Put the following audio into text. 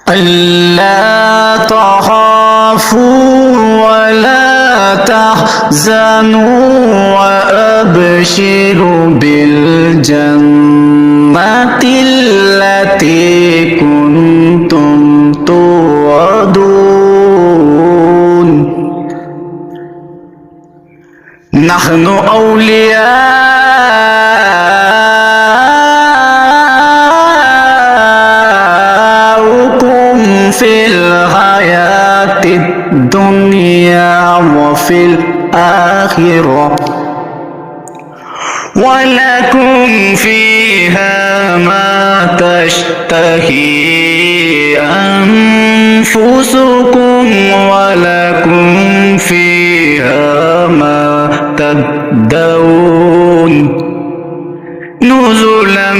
ألا تخافوا ولا تحزنوا وأبشروا بالجنة التي كنتم توعدون. نحن أولياؤكم في الحياة الدنيا وفي الآخرة، ولكم فيها ما تشتهي أنفسكم ولكم فيها ما تدعون، نزلا